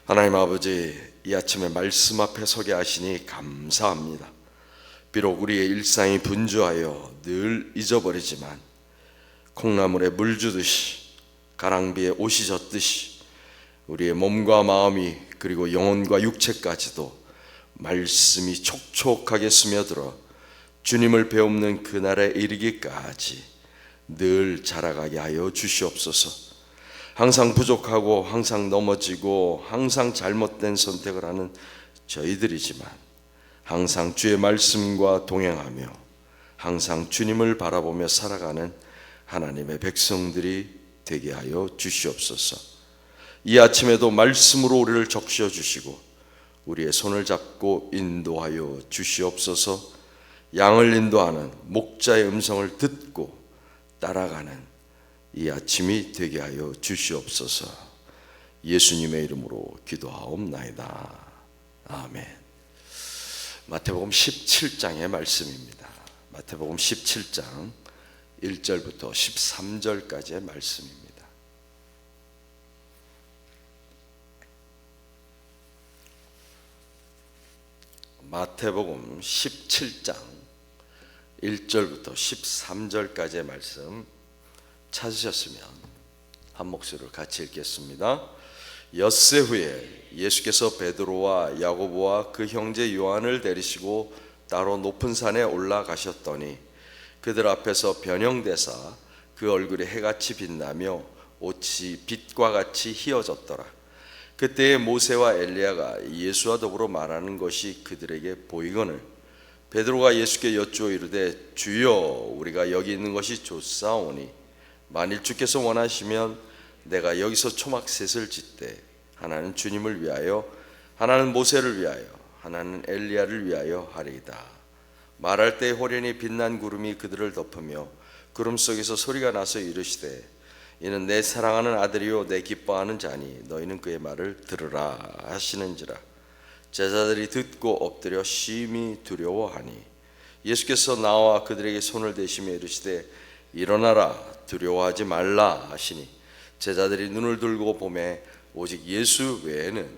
하나님 아버지, 이 아침에 말씀 앞에 서게 하시니 감사합니다. 비록 우리의 일상이 분주하여 늘 잊어버리지만 콩나물에 물 주듯이 가랑비에 옷이 젖듯이 우리의 몸과 마음이 그리고 영혼과 육체까지도 말씀이 촉촉하게 스며들어 주님을 배우는 그날에 이르기까지 늘 자라가게 하여 주시옵소서. 항상 부족하고 항상 넘어지고 항상 잘못된 선택을 하는 저희들이지만 항상 주의 말씀과 동행하며 항상 주님을 바라보며 살아가는 하나님의 백성들이 되게 하여 주시옵소서. 이 아침에도 말씀으로 우리를 적셔 주시고 우리의 손을 잡고 인도하여 주시옵소서. 양을 인도하는 목자의 음성을 듣고 따라가는 이 아침이 되게 하여 주시옵소서. 예수님의 이름으로 기도하옵나이다. 아멘. 마태복음 17장의 말씀입니다. 마태복음 17장 1절부터 13절까지의 말씀입니다. 마태복음 17장 1절부터 13절까지의 말씀 찾으셨으면 한 목소리로 같이 읽겠습니다. 엿새 후에 예수께서 베드로와 야고보와 그 형제 요한을 데리시고 따로 높은 산에 올라가셨더니 그들 앞에서 변형되사 그 얼굴이 해같이 빛나며 옷이 빛과 같이 희어졌더라. 그때에 모세와 엘리야가 예수와 더불어 말하는 것이 그들에게 보이거늘 베드로가 예수께 여쭈어 이르되 주여, 우리가 여기 있는 것이 좋사오니 만일 주께서 원하시면 내가 여기서 초막셋을 짓되 하나는 주님을 위하여 하나는 모세를 위하여 하나는 엘리야를 위하여 하리이다. 말할 때 호련히 빛난 구름이 그들을 덮으며 구름 속에서 소리가 나서 이르시되 이는 내 사랑하는 아들이요 내 기뻐하는 자니 너희는 그의 말을 들으라 하시는지라. 제자들이 듣고 엎드려 심히 두려워하니 예수께서 나와 그들에게 손을 대시며 이르시되 일어나라 두려워하지 말라 하시니 제자들이 눈을 들고 보매 오직 예수 외에는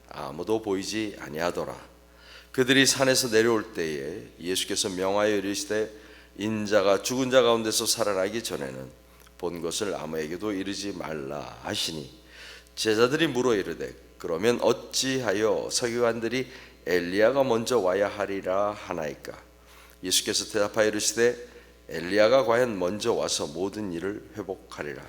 아무도 보이지 아니하더라. 그들이 산에서 내려올 때에 예수께서 명하여 이르시되 인자가 죽은 자 가운데서 살아나기 전에는 본 것을 아무에게도 이르지 말라 하시니 제자들이 물어 이르되 그러면 어찌하여 서기관들이 엘리야가 먼저 와야 하리라 하나이까? 예수께서 대답하여 이르시되 엘리야가 과연 먼저 와서 모든 일을 회복하리라.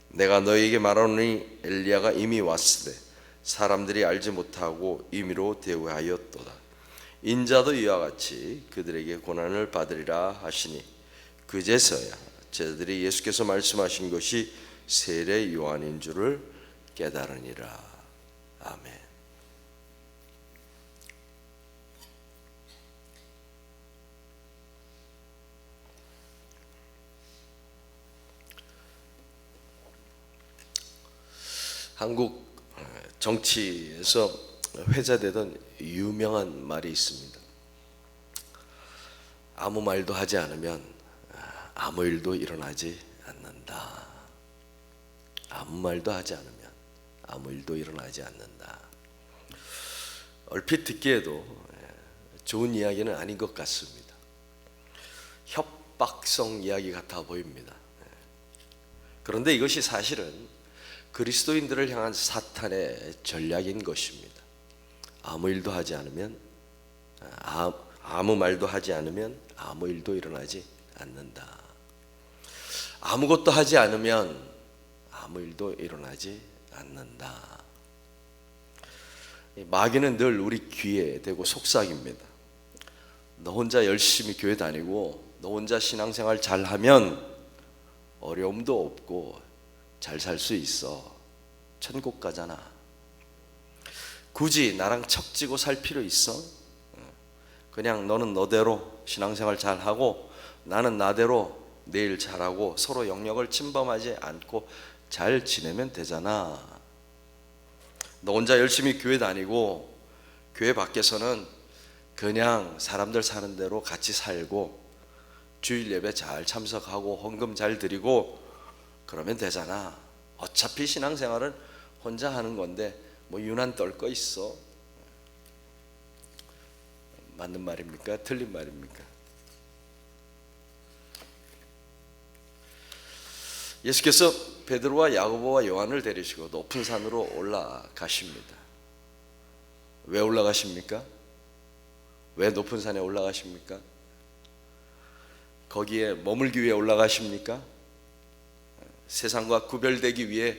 내가 너희에게 말하노니 엘리야가 이미 왔으되 사람들이 알지 못하고 임의로 대우하였도다. 인자도 이와 같이 그들에게 고난을 받으리라 하시니 그제서야 제자들이 예수께서 말씀하신 것이 세례 요한인 줄을 깨달으니라. 아멘. 한국 정치에서 회자되던 유명한 말이 있습니다. 아무 말도 하지 않으면 아무 일도 일어나지 않는다. 아무 말도 하지 않으면 아무 일도 일어나지 않는다. 얼핏 듣기에도 좋은 이야기는 아닌 것 같습니다. 협박성 이야기 같아 보입니다. 그런데 이것이 사실은 그리스도인들을 향한 사탄의 전략인 것입니다. 아무 일도 하지 않으면 아무 말도 하지 않으면 아무 일도 일어나지 않는다. 아무것도 하지 않으면 아무 일도 일어나지 않는다. 마귀는 늘 우리 귀에 대고 속삭입니다. 너 혼자 열심히 교회 다니고 너 혼자 신앙생활 잘하면 어려움도 없고 잘 살 수 있어. 천국 가잖아. 굳이 나랑 척지고 살 필요 있어? 그냥 너는 너대로 신앙생활 잘하고 나는 나대로 내 일 잘하고 서로 영역을 침범하지 않고 잘 지내면 되잖아. 너 혼자 열심히 교회 다니고 교회 밖에서는 그냥 사람들 사는 대로 같이 살고 주일 예배 잘 참석하고 헌금 잘 드리고 그러면 되잖아. 어차피 신앙생활은 혼자 하는 건데 뭐 유난 떨 거 있어. 맞는 말입니까? 틀린 말입니까? 예수께서 베드로와 야고보와 요한을 데리시고 높은 산으로 올라가십니다. 왜 올라가십니까? 왜 높은 산에 올라가십니까? 거기에 머물기 위해 올라가십니까? 세상과 구별되기 위해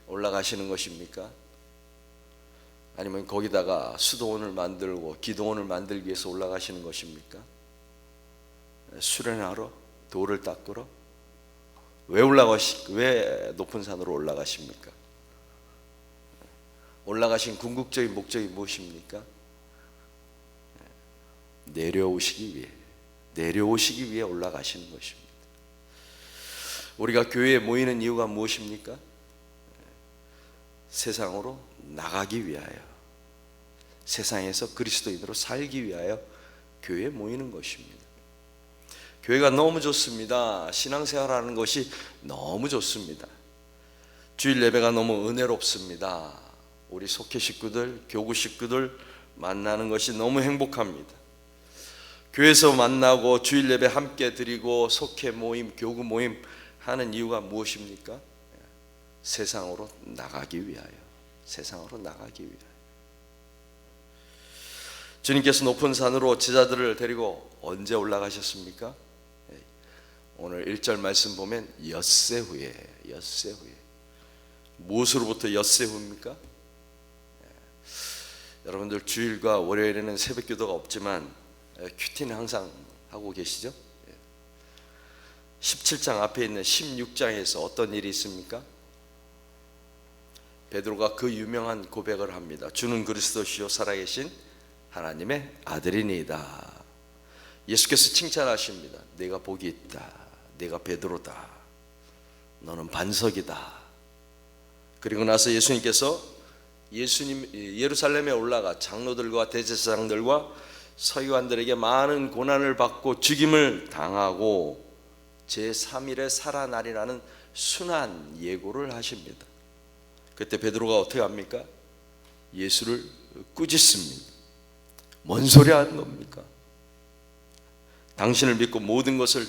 올라가시는 것입니까? 아니면 거기다가 수도원을 만들고 기도원을 만들기 위해서 올라가시는 것입니까? 수련하러? 돌을 닦으러? 왜 높은 산으로 올라가십니까? 올라가신 궁극적인 목적이 무엇입니까? 내려오시기 위해 올라가시는 것입니다. 우리가 교회에 모이는 이유가 무엇입니까? 세상으로 나가기 위하여, 세상에서 그리스도인으로 살기 위하여 교회에 모이는 것입니다. 교회가 너무 좋습니다. 신앙생활하는 것이 너무 좋습니다. 주일 예배가 너무 은혜롭습니다. 우리 속회 식구들, 교구 식구들 만나는 것이 너무 행복합니다. 교회에서 만나고 주일 예배 함께 드리고 속회 모임, 교구 모임 하는 이유가 무엇입니까? 세상으로 나가기 위하여. 주님께서 높은 산으로 제자들을 데리고 언제 올라가셨습니까? 오늘 1절 말씀 보면 엿새 후에. 무엇으로부터 엿새 후입니까? 여러분들 주일과 월요일에는 새벽 기도가 없지만 큐티는 항상 하고 계시죠? 17장 앞에 있는 16장에서 어떤 일이 있습니까? 베드로가 그 유명한 고백을 합니다. 주는 그리스도시요 살아계신 하나님의 아들이니이다. 예수께서 칭찬하십니다. 내가 복이 있다. 내가 베드로다. 너는 반석이다. 그리고 나서 예수님께서 예루살렘에 올라가 장로들과 대제사장들과 서기관들에게 많은 고난을 받고 죽임을 당하고 제3일에 살아나리라는 순한 예고를 하십니다. 그때 베드로가 어떻게 합니까? 예수를 꾸짖습니다. 뭔 소리 하는 겁니까? 당신을 믿고 모든 것을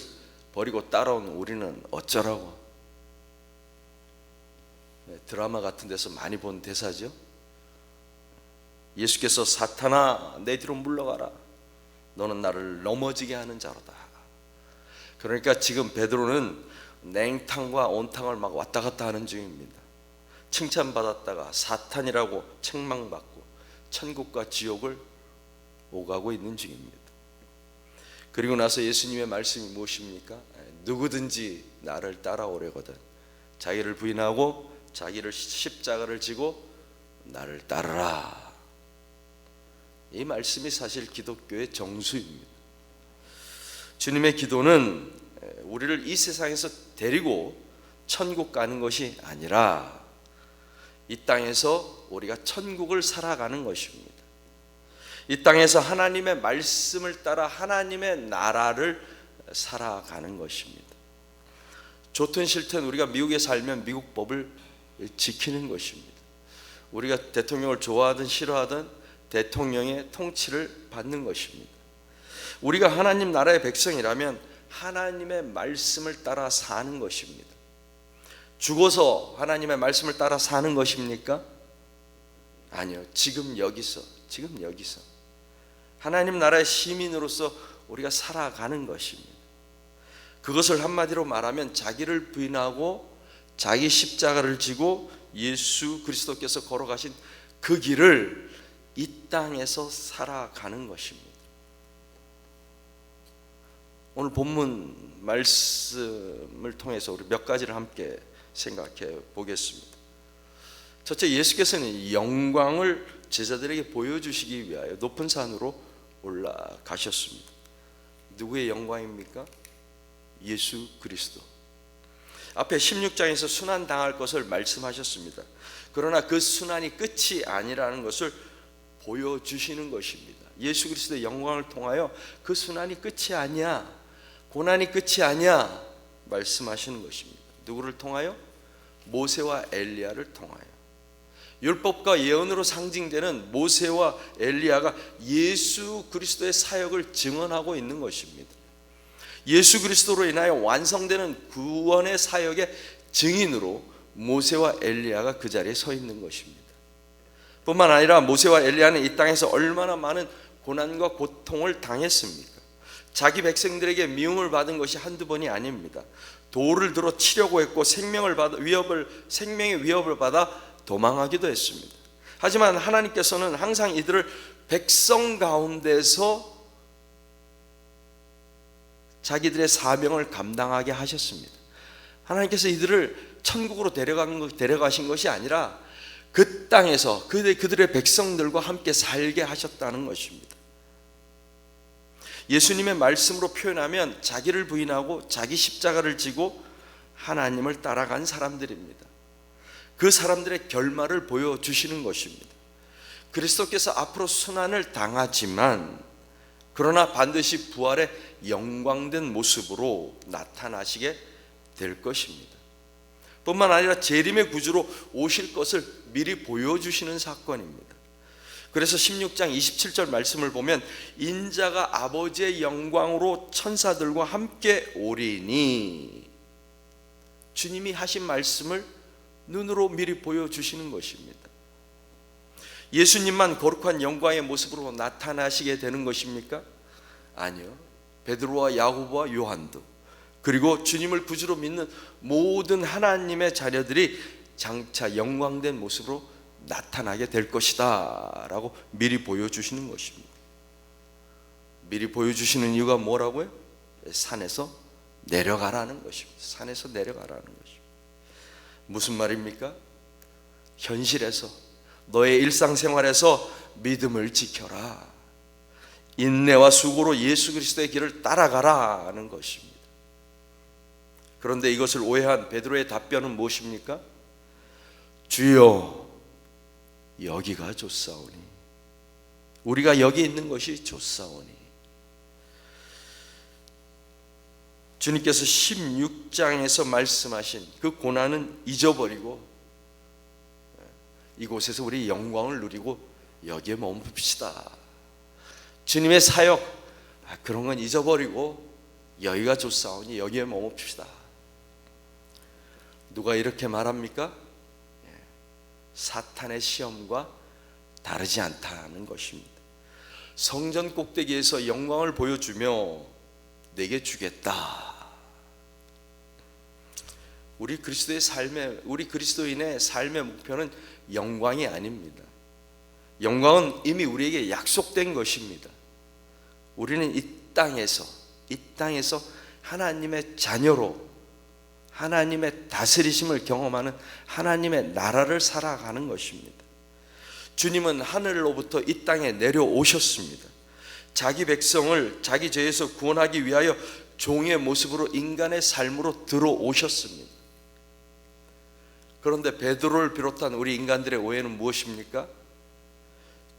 버리고 따라온 우리는 어쩌라고? 드라마 같은 데서 많이 본 대사죠. 예수께서 사탄아 내 뒤로 물러가라. 너는 나를 넘어지게 하는 자로다. 그러니까 지금 베드로는 냉탕과 온탕을 막 왔다 갔다 하는 중입니다. 칭찬받았다가 사탄이라고 책망받고 천국과 지옥을 오가고 있는 중입니다. 그리고 나서 예수님의 말씀이 무엇입니까? 누구든지 나를 따라오려거든 자기를 부인하고 자기를 십자가를 지고 나를 따르라. 이 말씀이 사실 기독교의 정수입니다. 주님의 기도는 우리를 이 세상에서 데리고 천국 가는 것이 아니라 이 땅에서 우리가 천국을 살아가는 것입니다. 이 땅에서 하나님의 말씀을 따라 하나님의 나라를 살아가는 것입니다. 좋든 싫든 우리가 미국에 살면 미국 법을 지키는 것입니다. 우리가 대통령을 좋아하든 싫어하든 대통령의 통치를 받는 것입니다. 우리가 하나님 나라의 백성이라면 하나님의 말씀을 따라 사는 것입니다. 죽어서 하나님의 말씀을 따라 사는 것입니까? 아니요. 지금 여기서 하나님 나라의 시민으로서 우리가 살아가는 것입니다. 그것을 한마디로 말하면 자기를 부인하고 자기 십자가를 지고 예수 그리스도께서 걸어가신 그 길을 이 땅에서 살아가는 것입니다. 오늘 본문 말씀을 통해서 우리 몇 가지를 함께 생각해 보겠습니다. 첫째, 예수께서는 영광을 제자들에게 보여주시기 위하여 높은 산으로 올라가셨습니다. 누구의 영광입니까? 예수 그리스도. 앞에 16장에서 순환 당할 것을 말씀하셨습니다. 그러나 그 순환이 끝이 아니라는 것을 보여주시는 것입니다. 예수 그리스도의 영광을 통하여 그 순환이 끝이 아니야, 고난이 끝이 아니야 말씀하시는 것입니다. 누구를 통하여? 모세와 엘리야를 통하여. 율법과 예언으로 상징되는 모세와 엘리야가 예수 그리스도의 사역을 증언하고 있는 것입니다. 예수 그리스도로 인하여 완성되는 구원의 사역의 증인으로 모세와 엘리야가 그 자리에 서 있는 것입니다. 뿐만 아니라 모세와 엘리야는 이 땅에서 얼마나 많은 고난과 고통을 당했습니까? 자기 백성들에게 미움을 받은 것이 한두 번이 아닙니다. 돌을 들어 치려고 했고 생명의 위협을 받아 도망하기도 했습니다. 하지만 하나님께서는 항상 이들을 백성 가운데서 자기들의 사명을 감당하게 하셨습니다. 하나님께서 이들을 천국으로 데려가신 것이 아니라 그 땅에서 그들의 백성들과 함께 살게 하셨다는 것입니다. 예수님의 말씀으로 표현하면 자기를 부인하고 자기 십자가를 지고 하나님을 따라간 사람들입니다. 그 사람들의 결말을 보여주시는 것입니다. 그리스도께서 앞으로 순환을 당하지만 그러나 반드시 부활의 영광된 모습으로 나타나시게 될 것입니다. 뿐만 아니라 재림의 구주로 오실 것을 미리 보여주시는 사건입니다. 그래서 16장 27절 말씀을 보면 인자가 아버지의 영광으로 천사들과 함께 오리니, 주님이 하신 말씀을 눈으로 미리 보여주시는 것입니다. 예수님만 거룩한 영광의 모습으로 나타나시게 되는 것입니까? 아니요. 베드로와 야고보와 요한도, 그리고 주님을 구주로 믿는 모든 하나님의 자녀들이 장차 영광된 모습으로 나타나게 될 것이다 라고 미리 보여주시는 것입니다. 미리 보여주시는 이유가 뭐라고요? 산에서 내려가라는 것입니다. 산에서 내려가라는 것입니다. 무슨 말입니까? 현실에서, 너의 일상생활에서 믿음을 지켜라, 인내와 수고로 예수 그리스도의 길을 따라가라는 것입니다. 그런데 이것을 오해한 베드로의 답변은 무엇입니까? 주여, 여기가 좋사오니, 우리가 여기 있는 것이 좋사오니. 주님께서 16장에서 말씀하신 그 고난은 잊어버리고 이곳에서 우리 영광을 누리고 여기에 머뭅시다. 주님의 사역, 그런 건 잊어버리고 여기가 좋사오니 여기에 머뭅시다. 누가 이렇게 말합니까? 사탄의 시험과 다르지 않다는 것입니다. 성전 꼭대기에서 영광을 보여주며 내게 주겠다. 우리 그리스도인의 삶의 목표는 영광이 아닙니다. 영광은 이미 우리에게 약속된 것입니다. 우리는 이 땅에서 하나님의 자녀로 하나님의 다스리심을 경험하는 하나님의 나라를 살아가는 것입니다. 주님은 하늘로부터 이 땅에 내려오셨습니다. 자기 백성을 자기 죄에서 구원하기 위하여 종의 모습으로 인간의 삶으로 들어오셨습니다. 그런데 베드로를 비롯한 우리 인간들의 오해는 무엇입니까?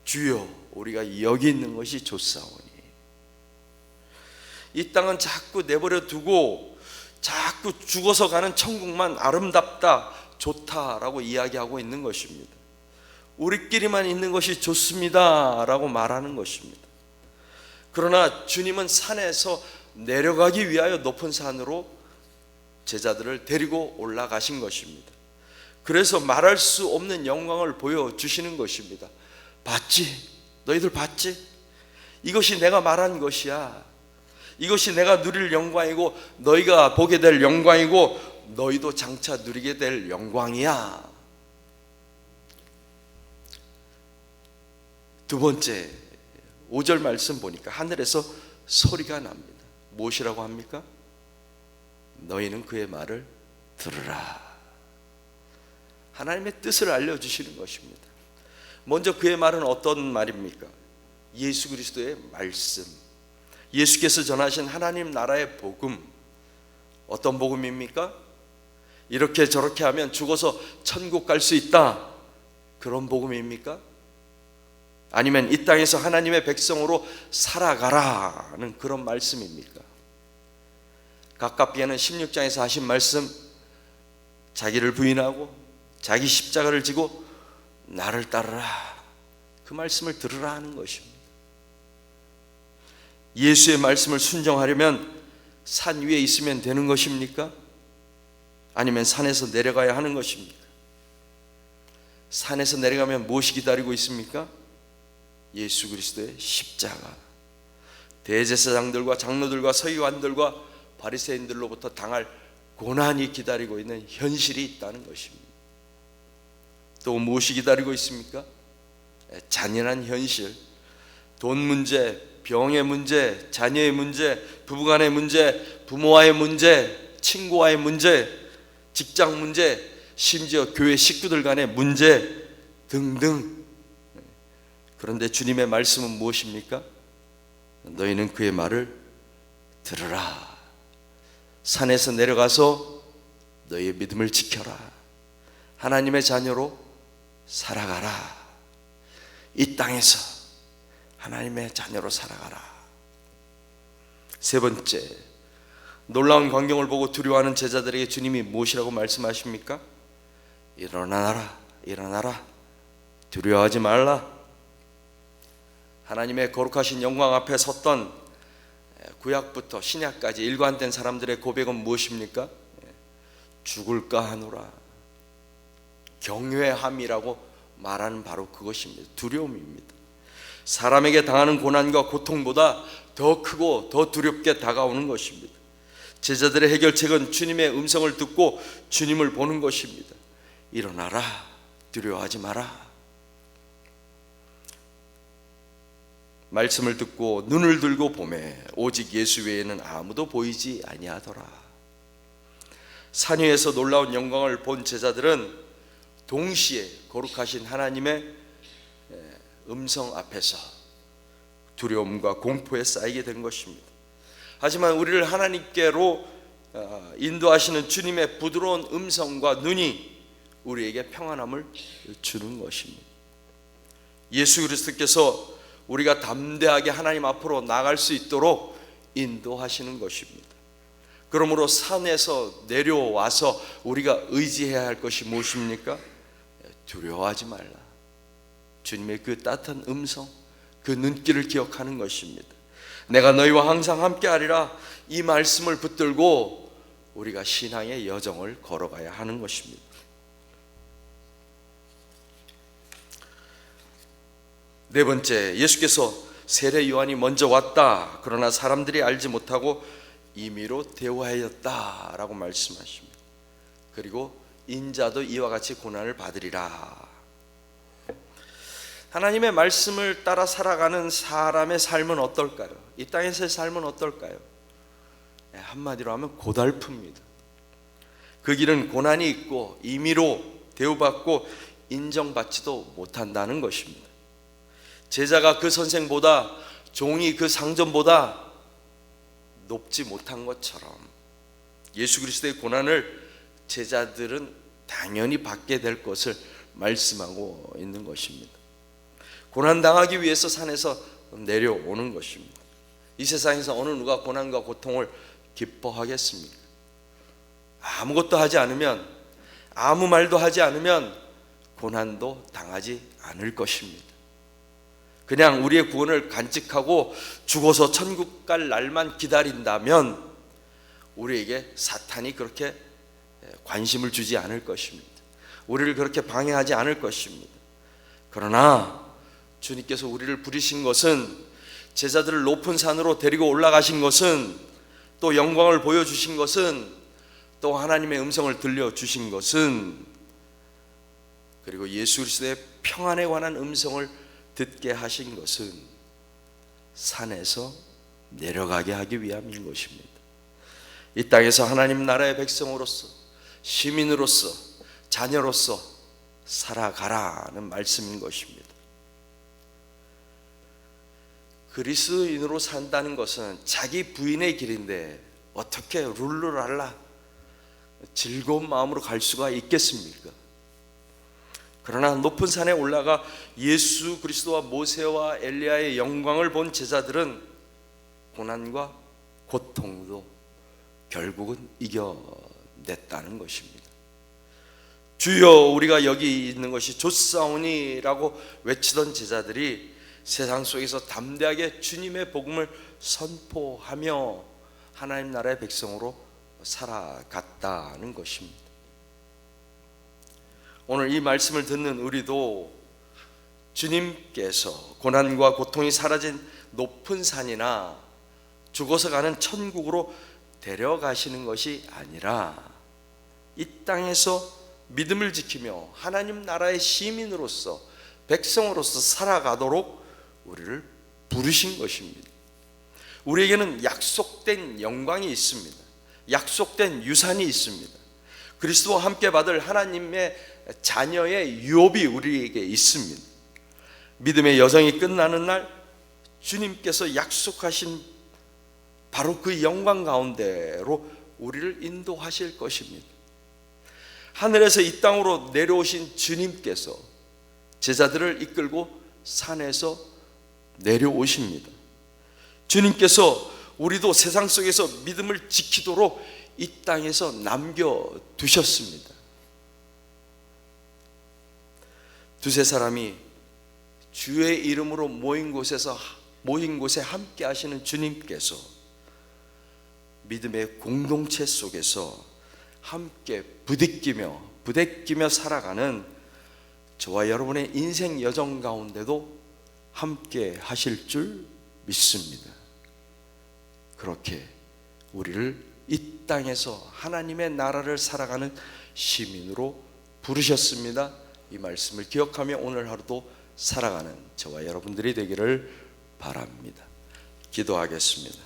주여, 우리가 여기 있는 것이 좋사오니. 이 땅은 자꾸 내버려 두고 자꾸 죽어서 가는 천국만 아름답다, 좋다라고 이야기하고 있는 것입니다. 우리끼리만 있는 것이 좋습니다 라고 말하는 것입니다. 그러나 주님은 산에서 내려가기 위하여 높은 산으로 제자들을 데리고 올라가신 것입니다. 그래서 말할 수 없는 영광을 보여주시는 것입니다. 봤지? 너희들 봤지? 이것이 내가 말한 것이야. 이것이 내가 누릴 영광이고 너희가 보게 될 영광이고 너희도 장차 누리게 될 영광이야. 두 번째 5절 말씀 보니까 하늘에서 소리가 납니다. 무엇이라고 합니까? 너희는 그의 말을 들으라. 하나님의 뜻을 알려주시는 것입니다. 먼저 그의 말은 어떤 말입니까? 예수 그리스도의 말씀, 예수께서 전하신 하나님 나라의 복음. 어떤 복음입니까? 이렇게 저렇게 하면 죽어서 천국 갈 수 있다, 그런 복음입니까? 아니면 이 땅에서 하나님의 백성으로 살아가라는 그런 말씀입니까? 가깝게는 16장에서 하신 말씀, 자기를 부인하고 자기 십자가를 지고 나를 따르라, 그 말씀을 들으라 하는 것입니다. 예수의 말씀을 순종하려면 산 위에 있으면 되는 것입니까? 아니면 산에서 내려가야 하는 것입니까? 산에서 내려가면 무엇이 기다리고 있습니까? 예수 그리스도의 십자가, 대제사장들과 장로들과 서기관들과 바리새인들로부터 당할 고난이 기다리고 있는 현실이 있다는 것입니다. 또 무엇이 기다리고 있습니까? 잔인한 현실, 돈 문제, 병의 문제, 자녀의 문제, 부부간의 문제, 부모와의 문제, 친구와의 문제, 직장 문제, 심지어 교회 식구들 간의 문제 등등. 그런데 주님의 말씀은 무엇입니까? 너희는 그의 말을 들으라. 산에서 내려가서 너희의 믿음을 지켜라. 하나님의 자녀로 살아가라. 이 땅에서 하나님의 자녀로 살아가라. 세 번째, 놀라운 광경을 보고 두려워하는 제자들에게 주님이 무엇이라고 말씀하십니까? 일어나라, 일어나라, 두려워하지 말라. 하나님의 거룩하신 영광 앞에 섰던 구약부터 신약까지 일관된 사람들의 고백은 무엇입니까? 죽을까 하노라. 경외함이라고 말하는 바로 그것입니다. 두려움입니다. 사람에게 당하는 고난과 고통보다 더 크고 더 두렵게 다가오는 것입니다. 제자들의 해결책은 주님의 음성을 듣고 주님을 보는 것입니다. 일어나라, 두려워하지 마라. 말씀을 듣고 눈을 들고 보매 오직 예수 외에는 아무도 보이지 아니하더라. 산 위에서 놀라운 영광을 본 제자들은 동시에 거룩하신 하나님의 음성 앞에서 두려움과 공포에 쌓이게 된 것입니다. 하지만 우리를 하나님께로 인도하시는 주님의 부드러운 음성과 눈이 우리에게 평안함을 주는 것입니다. 예수 그리스도께서 우리가 담대하게 하나님 앞으로 나갈 수 있도록 인도하시는 것입니다. 그러므로 산에서 내려와서 우리가 의지해야 할 것이 무엇입니까? 두려워하지 말라. 주님의 그 따뜻한 음성, 그 눈길을 기억하는 것입니다. 내가 너희와 항상 함께하리라. 이 말씀을 붙들고 우리가 신앙의 여정을 걸어가야 하는 것입니다. 네 번째, 예수께서 세례 요한이 먼저 왔다. 그러나 사람들이 알지 못하고 임의로 대우하였다라고 말씀하십니다. 그리고 인자도 이와 같이 고난을 받으리라. 하나님의 말씀을 따라 살아가는 사람의 삶은 어떨까요? 이 땅에서의 삶은 어떨까요? 한마디로 하면 고달픕니다. 그 길은 고난이 있고 임의로 대우받고 인정받지도 못한다는 것입니다. 제자가 그 선생보다, 종이 그 상전보다 높지 못한 것처럼 예수 그리스도의 고난을 제자들은 당연히 받게 될 것을 말씀하고 있는 것입니다. 고난당하기 위해서 산에서 내려오는 것입니다. 이 세상에서 어느 누가 고난과 고통을 기뻐하겠습니까? 아무것도 하지 않으면, 아무 말도 하지 않으면 고난도 당하지 않을 것입니다. 그냥 우리의 구원을 간직하고 죽어서 천국 갈 날만 기다린다면 우리에게 사탄이 그렇게 관심을 주지 않을 것입니다. 우리를 그렇게 방해하지 않을 것입니다. 그러나 주님께서 우리를 부르신 것은, 제자들을 높은 산으로 데리고 올라가신 것은, 또 영광을 보여주신 것은, 또 하나님의 음성을 들려주신 것은, 그리고 예수 그리스도의 평안에 관한 음성을 듣게 하신 것은 산에서 내려가게 하기 위함인 것입니다. 이 땅에서 하나님 나라의 백성으로서, 시민으로서, 자녀로서 살아가라는 말씀인 것입니다. 그리스도인으로 산다는 것은 자기 부인의 길인데 어떻게 룰루랄라 즐거운 마음으로 갈 수가 있겠습니까? 그러나 높은 산에 올라가 예수 그리스도와 모세와 엘리야의 영광을 본 제자들은 고난과 고통도 결국은 이겨냈다는 것입니다. 주여 우리가 여기 있는 것이 좋사오니라고 외치던 제자들이 세상 속에서 담대하게 주님의 복음을 선포하며 하나님 나라의 백성으로 살아갔다는 것입니다. 오늘 이 말씀을 듣는 우리도 주님께서 고난과 고통이 사라진 높은 산이나 죽어서 가는 천국으로 데려가시는 것이 아니라 이 땅에서 믿음을 지키며 하나님 나라의 시민으로서 백성으로서 살아가도록 우리를 부르신 것입니다. 우리에게는 약속된 영광이 있습니다. 약속된 유산이 있습니다. 그리스도와 함께 받을 하나님의 자녀의 유업이 우리에게 있습니다. 믿음의 여정이 끝나는 날 주님께서 약속하신 바로 그 영광 가운데로 우리를 인도하실 것입니다. 하늘에서 이 땅으로 내려오신 주님께서 제자들을 이끌고 산에서 내려오십니다. 주님께서 우리도 세상 속에서 믿음을 지키도록 이 땅에서 남겨두셨습니다. 두세 사람이 주의 이름으로 모인 곳에 함께 하시는 주님께서 믿음의 공동체 속에서 함께 부대끼며 살아가는 저와 여러분의 인생 여정 가운데도 함께 하실 줄 믿습니다. 그렇게 우리를 이 땅에서 하나님의 나라를 살아가는 시민으로 부르셨습니다. 이 말씀을 기억하며 오늘 하루도 살아가는 저와 여러분들이 되기를 바랍니다. 기도하겠습니다.